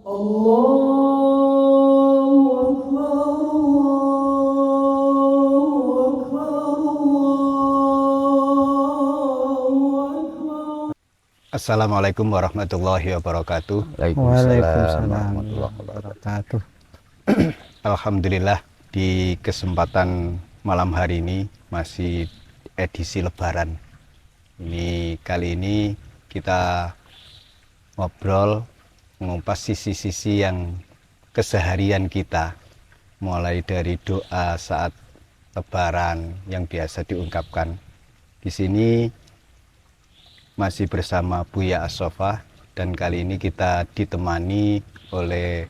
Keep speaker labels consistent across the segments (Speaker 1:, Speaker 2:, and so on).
Speaker 1: Allahu Akbar, Allahu Akbar, Allahu Akbar.
Speaker 2: Assalamualaikum warahmatullahi wabarakatuh.
Speaker 3: Waalaikumsalam warahmatullahi wabarakatuh.
Speaker 2: Alhamdulillah, di kesempatan malam hari ini masih edisi Lebaran. Kali ini kita ngobrol mengupas sisi-sisi yang keseharian kita, mulai dari doa saat Lebaran yang biasa diungkapkan. Di sini masih bersama Buya As-Sofa, dan kali ini kita ditemani oleh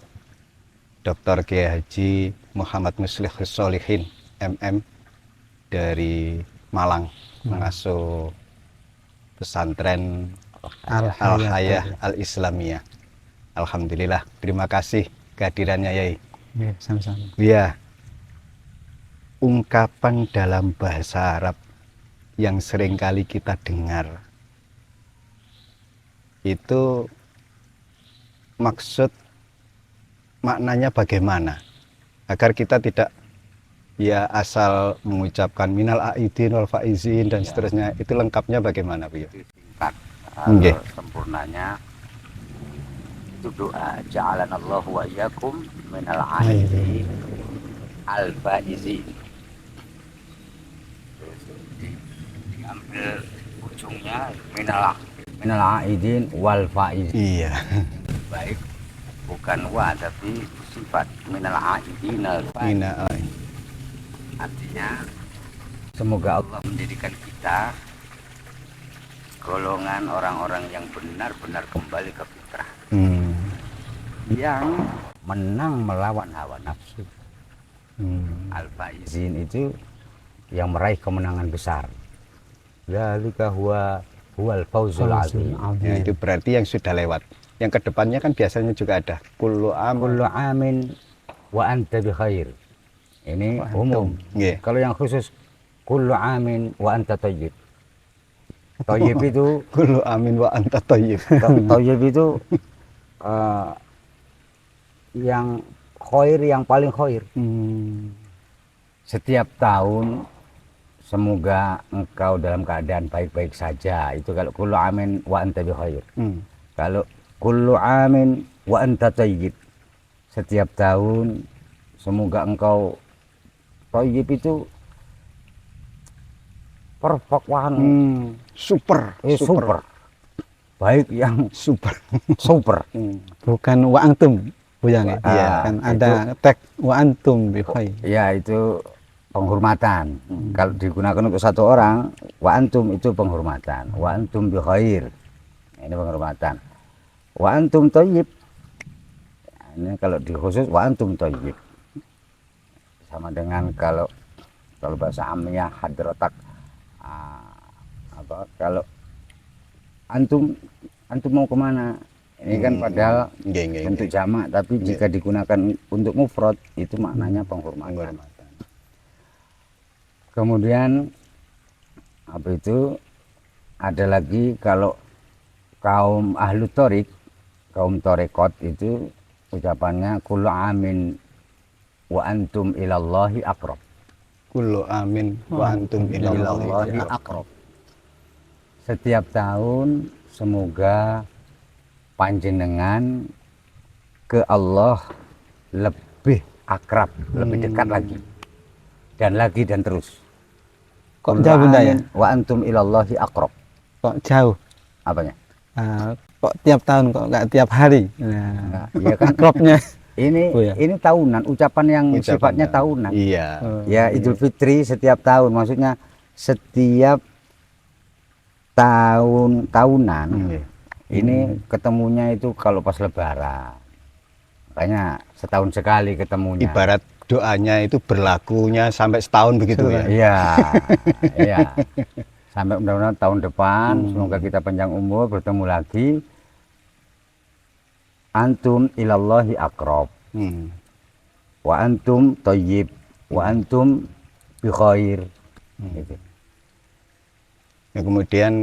Speaker 2: Dr. Kiai Haji Muhammad Muslihus Sholihin MM dari Malang, mengasuh pesantren Al-Hayah Al-Islamiyah. Alhamdulillah, terima kasih kehadirannya Yai.
Speaker 3: Ya, sama-sama.
Speaker 2: Ya, ungkapan dalam bahasa Arab yang seringkali kita dengar itu maksud maknanya bagaimana agar kita tidak ya asal mengucapkan minal aidin wal faizin dan seterusnya. Itu lengkapnya bagaimana, Bu?
Speaker 4: Singkat, sempurnanya itu doa ja'alanallahu wa iyyakum minal aidin al faizin. Diambil ujungnya minal aidin wal faizin.
Speaker 2: Iya.
Speaker 4: Baik, bukan wa tapi sifat minal aidin al faizin. Artinya semoga Allah menjadikan kita golongan orang-orang yang benar-benar kembali ke fitrah, yang menang melawan hawa nafsu. Al-faizin itu yang meraih kemenangan besar. Dzalika huwal fauzul azim.
Speaker 2: Ya, itu berarti yang sudah lewat. Yang kedepannya kan biasanya juga ada kullu
Speaker 4: amin wa anta bi khair. Ini umum.
Speaker 2: Yeah.
Speaker 4: Kalau yang khusus kullu amin wa anta thayyib. Thayyib itu
Speaker 2: kullu amin wa anta thayyib.
Speaker 4: Thayyib itu yang khair, yang paling khair. Setiap tahun semoga engkau dalam keadaan baik-baik saja. Itu kalau kullu amin wa anta bi khair. Kalau kullu amin wa anta thayyib, setiap tahun semoga engkau thayyib itu perfect one.
Speaker 2: Super.
Speaker 4: Baik yang super.
Speaker 3: Bukan wa antum, Bu Yang.
Speaker 2: Iya,
Speaker 3: kan ada tag wa antum bi khair.
Speaker 4: Ya, itu penghormatan. Kalau digunakan untuk satu orang, wa antum itu penghormatan. Wa antum bi khair. Ini penghormatan. Wa antum thayyib. Ini kalau dikhusus wa antum thayyib. Sama dengan kalau bahasa amiyah hadratak, kalau antum mau kemana, ini kan padahal bentuk jamak, tapi jika digunakan untuk mufrad itu maknanya penghormatan. Kemudian apa itu, ada lagi kalau kaum ahlu thorik, kaum thorekot itu ucapannya kullu amin wa antum ilallahi aqrab.
Speaker 2: Kullu amin wa antum ilallahi
Speaker 4: aqrab. Setiap tahun semoga panjenengan ke Allah lebih akrab, lebih dekat lagi dan terus.
Speaker 3: Kok jauh Bunda ya?
Speaker 4: Wa antum ilallahi aqrab.
Speaker 3: Kok jauh?
Speaker 4: Apanya?
Speaker 3: Kok tiap tahun, kok nggak tiap hari? Nah,
Speaker 4: iya kan
Speaker 3: akrabnya.
Speaker 4: Ini tahunan, ucapan yang sifatnya tahunan.
Speaker 2: Iya.
Speaker 4: Ya, Idul Fitri setiap tahun, maksudnya setiap tahunan. Ini ketemunya itu kalau pas Lebaran. Makanya setahun sekali ketemunya.
Speaker 2: Ibarat doanya itu berlakunya sampai setahun begitu ya.
Speaker 4: Iya. Sampai mudah-mudahan tahun depan semoga kita panjang umur, bertemu lagi. Antum ilallahi aqrab. Wa antum thayyib. Wa antum bi khair. Gitu.
Speaker 2: Ya, kemudian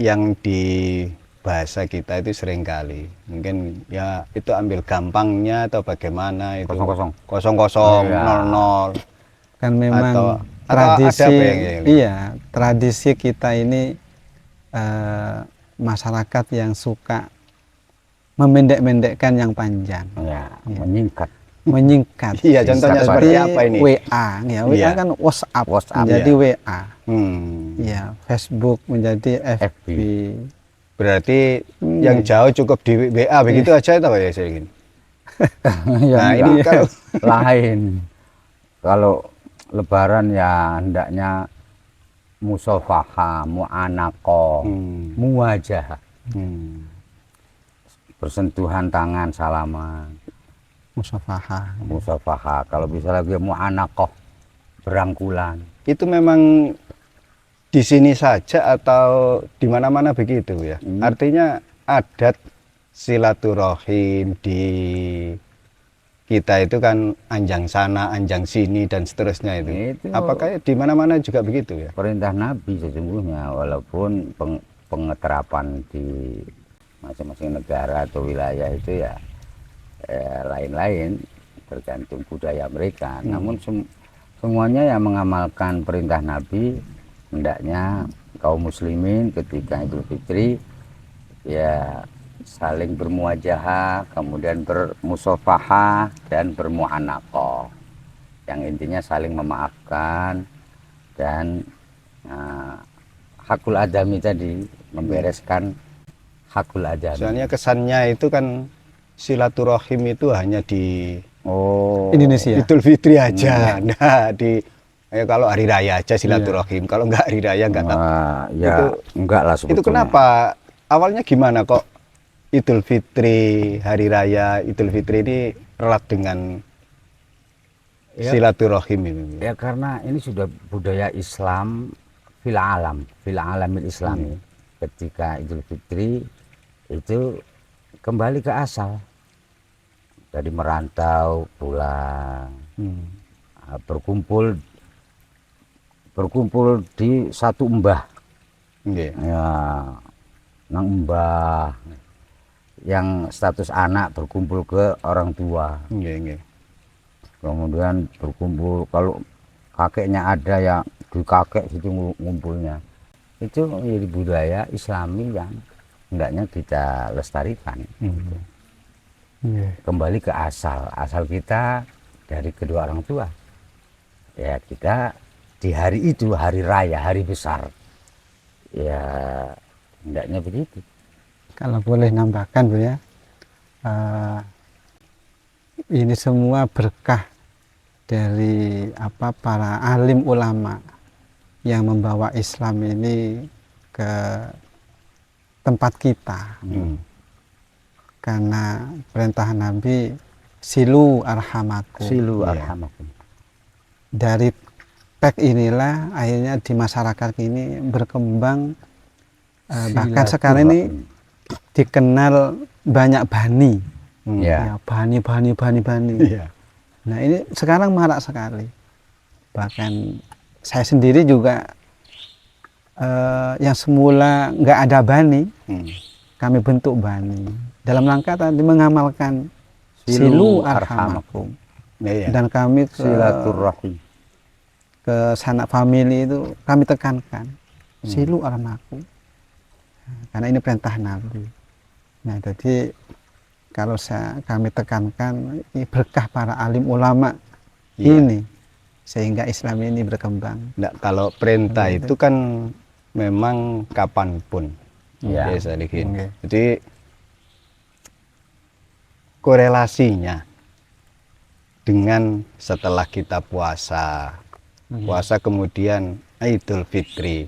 Speaker 2: yang di bahasa kita itu seringkali mungkin ya itu ambil gampangnya atau bagaimana itu
Speaker 4: Kosong-kosong.
Speaker 2: kosong
Speaker 4: Iya.
Speaker 2: 00
Speaker 3: Kan memang
Speaker 2: atau
Speaker 3: tradisi,
Speaker 2: ada apa yang
Speaker 3: iya, tradisi kita ini masyarakat yang suka memendek-mendekkan yang panjang,
Speaker 4: Ya,
Speaker 3: Iya.
Speaker 4: menyingkat.
Speaker 3: menyingkat.
Speaker 2: Iya, contohnya
Speaker 3: Seperti
Speaker 2: seperti apa ini?
Speaker 3: WA, ya, WA
Speaker 2: Iya.
Speaker 3: kan WhatsApp,
Speaker 4: WhatsApp,
Speaker 3: menjadi
Speaker 2: iya.
Speaker 3: WA,
Speaker 2: Hmm.
Speaker 3: ya, Facebook menjadi FB.
Speaker 2: Berarti yang jauh cukup di WA begitu aja itu ya saya ingin.
Speaker 4: Ya,
Speaker 2: Nah,
Speaker 4: enggak.
Speaker 2: ini kalau
Speaker 4: Lain. Kalau lebaran ya hendaknya musafaha, mu'anaqah,
Speaker 2: Hmm.
Speaker 4: muwajah,
Speaker 2: Hmm.
Speaker 4: bersentuhan tangan, salaman,
Speaker 3: Musafahah.
Speaker 4: musafaha. Kalau bisa lagi mu'anaqah, berangkulan.
Speaker 2: Itu memang di sini saja atau di mana-mana begitu ya. Artinya adat silaturahim di kita itu kan anjang sana, anjang sini dan seterusnya itu.
Speaker 4: Itu
Speaker 2: Apakah di mana-mana juga begitu ya?
Speaker 4: perintah Nabi sesungguhnya, walaupun pengeterapan di masing-masing negara atau wilayah itu ya lain-lain, tergantung budaya mereka. Namun semuanya yang mengamalkan perintah Nabi, hendaknya kaum muslimin ketika Idul Fitri ya saling bermuajahah, kemudian bermusafahah dan bermu'anaqah. Yang intinya saling memaafkan dan hakul adami tadi, membereskan hakul adami.
Speaker 2: Soalnya kesannya itu kan silaturahim itu hanya di
Speaker 3: Indonesia.
Speaker 2: Idul Fitri aja. Nah, kalau hari raya aja silaturahim. Kalau enggak hari raya enggak tahu.
Speaker 4: Ya enggak lah sebetulnya.
Speaker 2: Itu kenapa? Awalnya gimana kok Idul Fitri, hari raya Idul Fitri ini erat dengan silaturahim ini?
Speaker 4: Ya karena ini sudah budaya Islam fil alamil islami. Ketika Idul Fitri itu kembali ke asal. Dari merantau pulang, berkumpul di satu embah.
Speaker 2: Nggih.
Speaker 4: Ya, nang mbah yang status anak berkumpul ke orang tua,
Speaker 2: Nggih, nggih.
Speaker 4: kemudian berkumpul kalau kakeknya ada ya di kakek situ ngumpulnya. Itu menjadi budaya Islami yang hendaknya kita lestarikan. Kembali ke asal kita dari kedua orang tua. Ya kita di hari itu, hari raya, hari besar, ya hendaknya begitu.
Speaker 3: Kalau boleh nambahkan Bu ya, ini semua berkah dari para alim ulama yang membawa Islam ini ke tempat kita. Karena perintah Nabi silu arhamakum.
Speaker 4: Silu
Speaker 2: Iya.
Speaker 4: arhamakum.
Speaker 3: Dari tag inilah akhirnya di masyarakat ini berkembang, bahkan sekarang ini dikenal banyak bani.
Speaker 4: Ya.
Speaker 3: Ya, bani.
Speaker 2: Iya.
Speaker 3: Nah ini sekarang marak sekali. Bahkan saya sendiri juga yang semula nggak ada bani, kami bentuk bani. Dalam rangka tadi mengamalkan silu arhamakum.
Speaker 2: Iya.
Speaker 3: Dan kami
Speaker 4: Silaturahim.
Speaker 3: ke sanak famili itu kami tekankan silu arhamakum. Karena ini perintah Nabi. Nah jadi kalau kami tekankan ini berkah para alim ulama ini sehingga Islam ini berkembang.
Speaker 2: Nah, kalau perintah itu kan memang kapanpun.
Speaker 4: Ya.
Speaker 2: Ya, Salihin.
Speaker 3: Oke.
Speaker 2: Jadi korelasinya dengan setelah kita puasa kemudian Idul Fitri,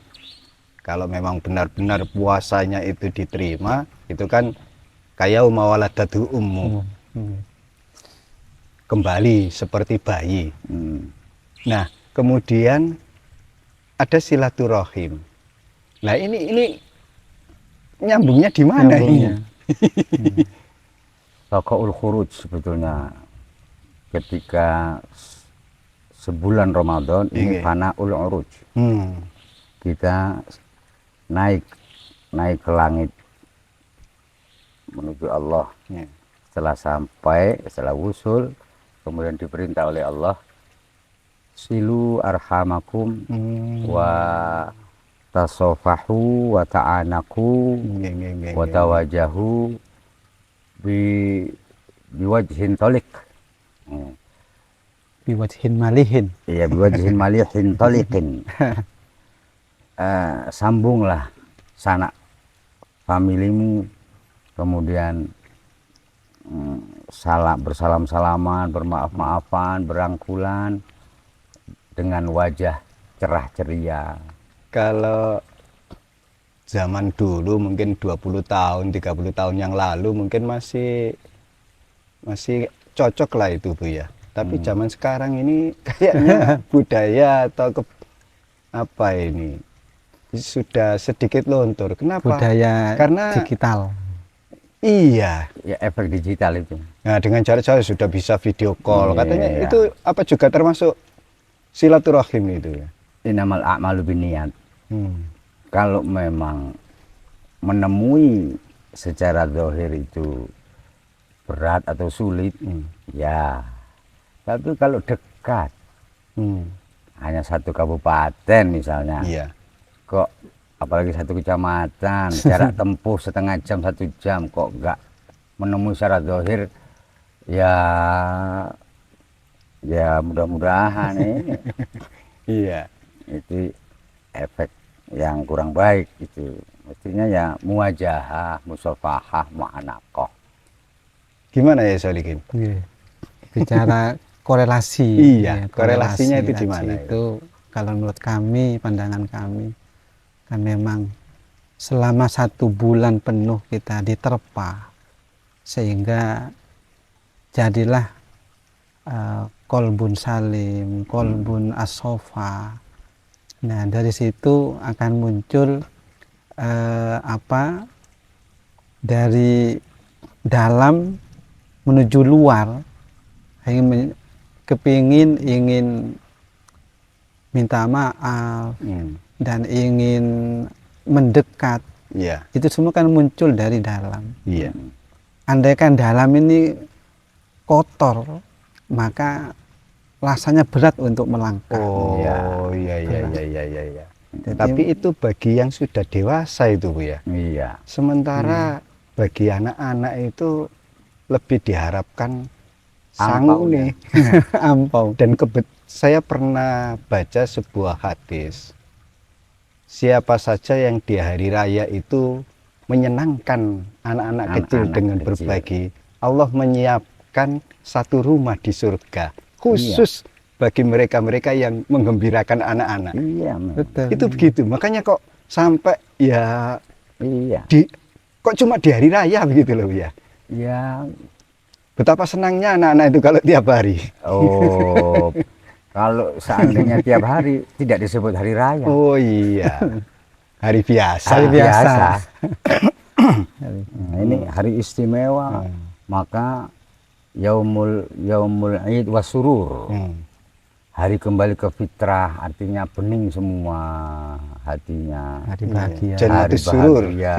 Speaker 2: kalau memang benar-benar puasanya itu diterima, itu kan kayak waladatu ummu, kembali seperti bayi. Nah kemudian ada silaturahim. Nah ini nyambungnya di mana ini?
Speaker 4: Taqaul khuruj sebetulnya ketika sebulan Ramadan ini fanaul uruj. Kita naik ke langit menuju Allah.
Speaker 2: Ya.
Speaker 4: Setelah wusul, kemudian diperintah oleh Allah, silu arhamakum wa tasofahu wa ta'anaku
Speaker 2: Nggih, nggih, nggih,
Speaker 4: wa
Speaker 2: nggih.
Speaker 4: tawajahu biwajhin tolik.
Speaker 3: Biwajhin malihin.
Speaker 4: Iya, biwajhin malihin tolikin. Sambunglah sanak familimu, kemudian bersalam-salaman, bermaaf-maafan, berangkulan dengan wajah cerah ceria.
Speaker 2: Kalau zaman dulu mungkin 20 tahun, 30 tahun yang lalu mungkin masih cocok lah itu Bu ya. Tapi zaman sekarang ini kayaknya budaya atau apa ini sudah sedikit luntur. Kenapa?
Speaker 3: Budaya
Speaker 2: Karena
Speaker 3: digital.
Speaker 2: iya.
Speaker 4: Ya, efek digital itu.
Speaker 2: Nah, dengan jarak jauh sudah bisa video call.
Speaker 4: Iya.
Speaker 2: Katanya itu apa juga termasuk silaturahim itu ya.
Speaker 4: Innamal a'malu binniyat. Kalau memang menemui secara zahir itu berat atau sulit, ya. Tapi kalau dekat, hanya satu kabupaten misalnya,
Speaker 2: Iya.
Speaker 4: kok apalagi satu kecamatan, jarak tempuh setengah jam, 1 jam, kok enggak menemui secara zahir, ya mudah-mudahan ini
Speaker 2: Iya.
Speaker 4: itu efek yang kurang baik itu. Mestinya ya muwajahah, musafahah, mu'anaqah.
Speaker 2: Gimana ya Solikin?
Speaker 3: Nggih. Bicara korelasi.
Speaker 2: Iya, korelasinya itu di mana
Speaker 3: Itu kalau menurut kami, pandangan kami, kan memang selama 1 bulan penuh kita diterpa, sehingga jadilah kolbun salim, kolbun asofa. Nah, dari situ akan muncul dari dalam menuju luar, ingin minta maaf dan ingin mendekat.
Speaker 2: Iya.
Speaker 3: Itu semua kan muncul dari dalam.
Speaker 2: Iya.
Speaker 3: Andaikan dalam ini kotor, maka rasanya berat untuk melangkah.
Speaker 2: Oh, iya.
Speaker 3: Jadi,
Speaker 2: Tapi itu bagi yang sudah dewasa itu Bu ya.
Speaker 4: Iya.
Speaker 2: Sementara bagi anak-anak itu lebih diharapkan
Speaker 4: Ampau,
Speaker 2: sangu nih.
Speaker 3: ampau.
Speaker 2: Dan saya pernah baca sebuah hadis. Siapa saja yang di hari raya itu menyenangkan anak-anak kecil
Speaker 4: Anak-anak
Speaker 2: dengan
Speaker 4: kecil.
Speaker 2: berbagi, Allah menyiapkan satu rumah di surga khusus bagi mereka-mereka yang menggembirakan anak-anak.
Speaker 4: Iya, memang.
Speaker 3: Betul.
Speaker 2: Itu begitu. Makanya kok sampai ya
Speaker 4: Iya.
Speaker 2: kok cuma di hari raya begitu loh ya.
Speaker 4: Ya,
Speaker 2: Betapa senangnya anak-anak itu kalau tiap hari.
Speaker 4: oh, kalau seandainya tiap hari tidak disebut hari raya.
Speaker 2: Oh iya. Hari biasa.
Speaker 3: Hari biasa.
Speaker 4: Nah, ini hari istimewa, maka yaumul id wasurur. Hari kembali ke fitrah, artinya bening semua hatinya.
Speaker 3: Hari bahagia.
Speaker 2: Jannatus surur.
Speaker 4: bahagia.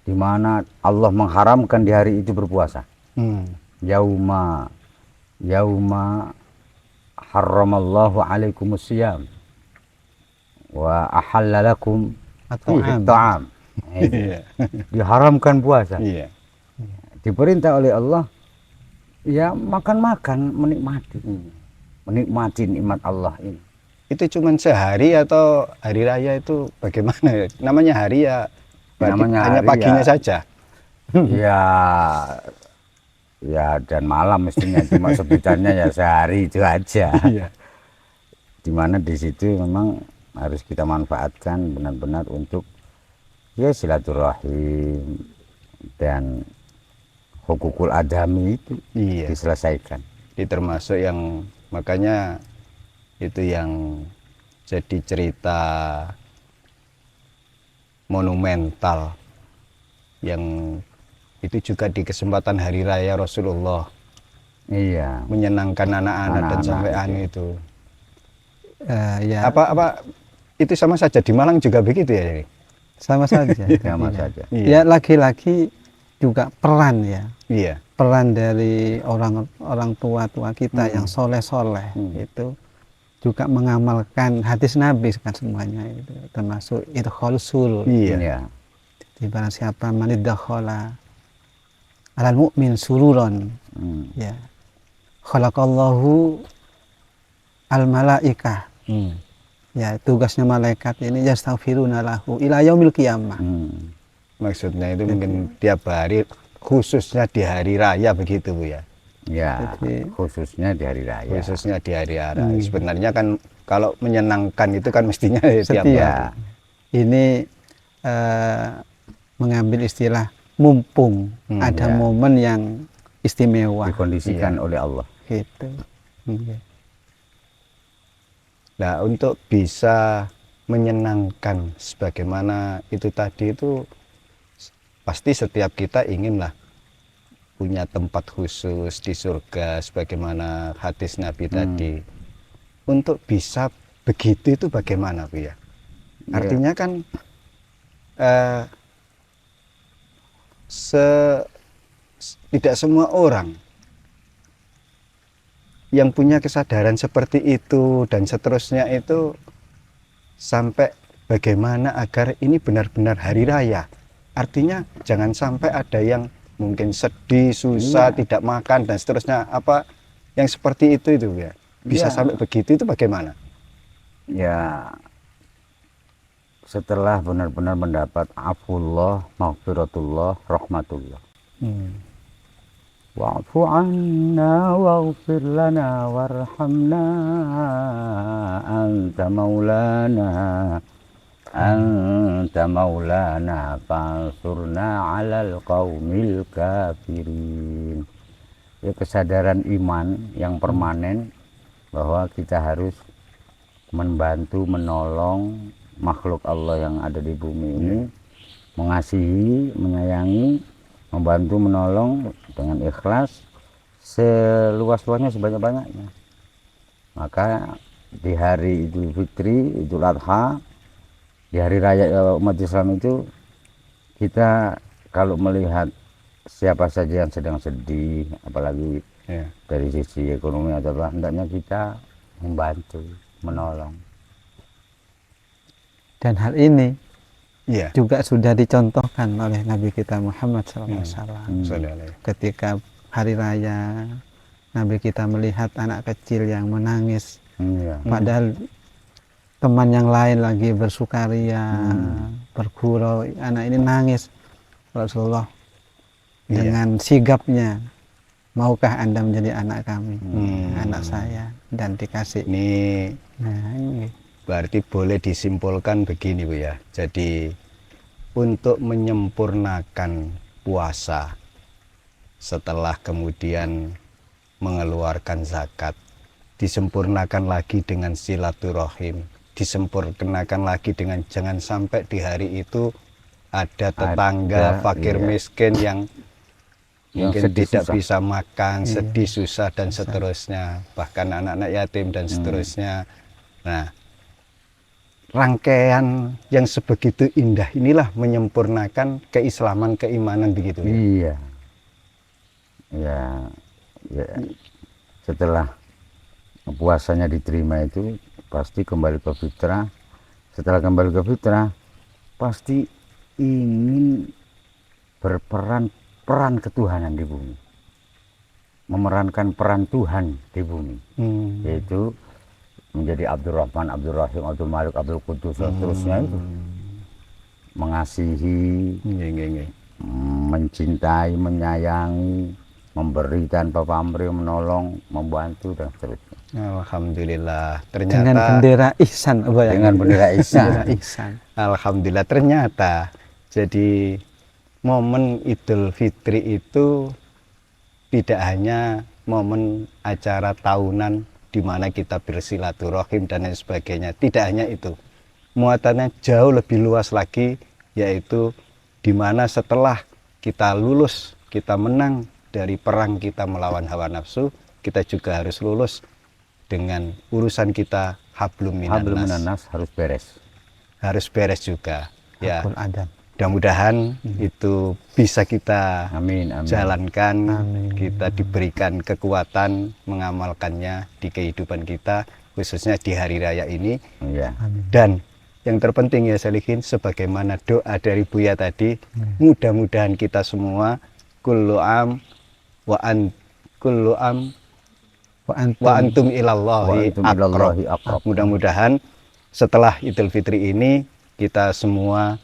Speaker 4: Di mana Allah mengharamkan di hari itu berpuasa. Yauma harramallahu alaikumus siyam wa ahallalakum ta'am.
Speaker 2: Iya.
Speaker 4: Diharamkan puasa.
Speaker 2: Iya.
Speaker 4: Diperintah oleh Allah ya makan-makan, menikmati nikmat Allah ini.
Speaker 2: Itu cuma sehari atau hari raya itu bagaimana? Namanya hari ya, berarti
Speaker 4: Namanya
Speaker 2: hanya
Speaker 4: hari
Speaker 2: paginya
Speaker 4: ya.
Speaker 2: saja.
Speaker 4: Ya dan malam mestinya, cuma sebutannya ya sehari itu aja.
Speaker 2: Iya.
Speaker 4: Dimana di situ memang harus kita manfaatkan benar-benar untuk ya silaturahim dan hukukul adami itu
Speaker 2: Iya.
Speaker 4: diselesaikan.
Speaker 2: Ini termasuk yang makanya itu yang jadi cerita monumental yang itu juga di kesempatan hari raya Rasulullah
Speaker 4: Iya.
Speaker 2: menyenangkan anak-anak dan
Speaker 4: Anak-anak
Speaker 2: sampai
Speaker 4: itu.
Speaker 2: anu itu.
Speaker 3: Ya,
Speaker 2: Apa itu sama saja di Malang juga begitu ya? Jadi?
Speaker 3: sama saja.
Speaker 4: Sama
Speaker 3: Iya.
Speaker 4: saja.
Speaker 3: Ya, lagi-lagi juga peran ya,
Speaker 2: Iya.
Speaker 3: peran dari orang tua kita yang soleh
Speaker 2: Hmm.
Speaker 3: itu juga mengamalkan hadis Nabi kan semuanya itu, termasuk idkhol surur.
Speaker 2: Iya.
Speaker 4: Ya.
Speaker 3: Di barang siapa manidakhala alal mu'min sururon,
Speaker 4: Hmm.
Speaker 3: ya khalaqallahu al malaikah,
Speaker 2: Hmm.
Speaker 3: ya tugasnya malaikat ini yastaghfiruna lahu ila yaumil qiyamah.
Speaker 4: Hmm.
Speaker 2: Maksudnya itu mungkin tiap hari, khususnya di hari raya begitu Bu ya.
Speaker 4: Ya,
Speaker 3: Jadi-
Speaker 4: khususnya di hari raya.
Speaker 2: Khususnya di hari raya. Sebenarnya kan kalau menyenangkan itu kan mestinya tiap
Speaker 3: Setiap.
Speaker 2: hari.
Speaker 3: Ini mengambil istilah mumpung ada
Speaker 4: ya.
Speaker 3: momen yang istimewa
Speaker 4: Dikondisikan oleh Allah.
Speaker 3: gitu. Iya.
Speaker 2: Nah, untuk bisa menyenangkan sebagaimana itu tadi itu pasti setiap kita inginlah punya tempat khusus di surga sebagaimana hadis Nabi tadi. Untuk bisa begitu itu bagaimana Bu ya? Artinya kan tidak semua orang yang punya kesadaran seperti itu dan seterusnya itu sampai bagaimana agar ini benar-benar hari raya. Artinya jangan sampai ada yang mungkin sedih, susah, tidak makan dan seterusnya apa yang seperti itu ya. Bisa
Speaker 4: Iya.
Speaker 2: sampai begitu itu bagaimana?
Speaker 4: Ya, setelah benar-benar mendapat afullah, maghfiratullah, rahmatullah. Wa'fu anna waghfir lana warhamna anta maulana fansurna 'alal qaumil kafirin. Ya, kesadaran iman yang permanen bahwa kita harus membantu, menolong makhluk Allah yang ada di bumi ini, mengasihi, menyayangi, membantu, menolong dengan ikhlas seluas-luasnya, sebanyak-banyaknya. Maka di hari Idul Fitri, Idul Adha, di hari raya umat Islam itu, kita kalau melihat siapa saja yang sedang sedih, apalagi
Speaker 2: Ya.
Speaker 4: dari sisi ekonomi atau apa, hendaknya kita membantu, menolong.
Speaker 3: Dan hal ini
Speaker 2: Iya.
Speaker 3: juga sudah dicontohkan oleh Nabi kita Muhammad SAW.
Speaker 2: Sallallahu alaihi.
Speaker 3: Ketika hari raya, Nabi kita melihat anak kecil yang menangis,
Speaker 4: Iya.
Speaker 3: padahal teman yang lain lagi bersukaria, bergurau, anak ini nangis. Rasulullah
Speaker 2: Iya.
Speaker 3: dengan sigapnya, maukah Anda menjadi anak kami, anak
Speaker 2: Hmm.
Speaker 3: saya, dan dikasih.
Speaker 2: Ini
Speaker 3: Nah, ini
Speaker 2: berarti boleh disimpulkan begini Bu ya. Jadi untuk menyempurnakan puasa setelah kemudian mengeluarkan zakat, disempurnakan lagi dengan silaturahim, disempurnakan lagi dengan jangan sampai di hari itu ada tetangga
Speaker 4: Ada,
Speaker 2: fakir
Speaker 4: iya.
Speaker 2: miskin yang mungkin
Speaker 4: sedih,
Speaker 2: tidak
Speaker 4: susah.
Speaker 2: bisa makan,
Speaker 3: Iya.
Speaker 2: sedih, susah dan seterusnya, bahkan anak-anak yatim dan seterusnya. Nah, rangkaian yang sebegitu indah inilah menyempurnakan keislaman, keimanan begitu ya.
Speaker 4: Iya. Ya, ya. Setelah puasanya diterima itu pasti kembali ke fitrah. Setelah kembali ke fitrah, pasti ingin peran ketuhanan di bumi, memerankan peran Tuhan di bumi, yaitu menjadi Abdurrahman, Abdurrahim, Abdul Malik, Abdul Qudus, dan seterusnya itu. Mengasihi,
Speaker 2: Nggih, nggih, nggih.
Speaker 4: mencintai, menyayangi, memberi tanpa pamrih, menolong, membantu, dan seterusnya.
Speaker 2: Alhamdulillah,
Speaker 3: dengan
Speaker 2: ternyata
Speaker 3: bendera ihsan, apa ya?
Speaker 4: Dengan bendera ihsan.
Speaker 3: Bendera ihsan.
Speaker 2: alhamdulillah ternyata jadi momen Idul Fitri itu tidak hanya momen acara tahunan di mana kita bersilaturahim dan lain sebagainya. Tidak hanya itu. Muatannya jauh lebih luas lagi, yaitu di mana setelah kita lulus, kita menang dari perang kita melawan hawa nafsu, kita juga harus lulus dengan urusan kita hablum
Speaker 4: Hablum
Speaker 2: minan nas.
Speaker 4: minan nas harus beres.
Speaker 2: Harus beres juga. Ya.
Speaker 3: Hakul adam.
Speaker 2: mudah-mudahan itu bisa kita
Speaker 4: Amin, amin.
Speaker 2: jalankan,
Speaker 3: Amin.
Speaker 2: kita diberikan kekuatan mengamalkannya di kehidupan kita, khususnya di hari raya ini.
Speaker 4: Iya.
Speaker 2: Dan yang terpenting ya Salihin, sebagaimana doa dari Buya tadi, mudah-mudahan kita semua kullu am wa antum ilallahi
Speaker 4: Wa antum ilallahi
Speaker 2: aqrab.
Speaker 4: aqrab.
Speaker 2: Mudah-mudahan setelah Idul Fitri ini kita semua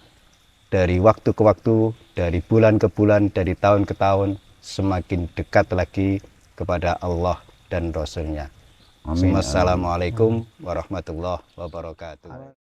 Speaker 2: dari waktu ke waktu, dari bulan ke bulan, dari tahun ke tahun semakin dekat lagi kepada Allah dan Rasul-Nya.
Speaker 4: Amin, amin.
Speaker 2: Assalamualaikum warahmatullahi wabarakatuh.